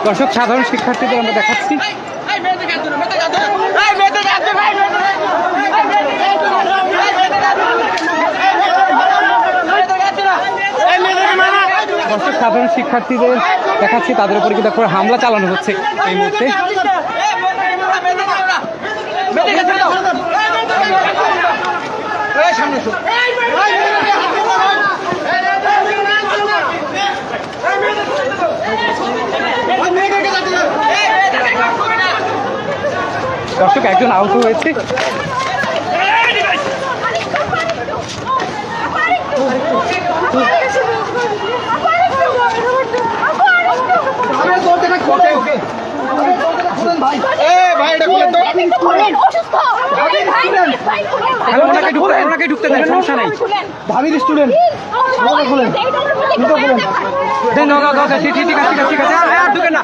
দর্শক সাধারণ শিক্ষার্থীদের আমরা দেখাচ্ছি। দর্শক সাধারণ শিক্ষার্থীদের দেখাচ্ছি, তাদের উপরে কিন্তু এখন হামলা চালানো হচ্ছে এই মুহূর্তে। দর্শক একজন আহত হয়েছে। ওনাকে ঢুকতে দেন, সমস্যা নাই। ভাবির স্টুডেন্ট ঠিক আছে, আর ঢুকে না।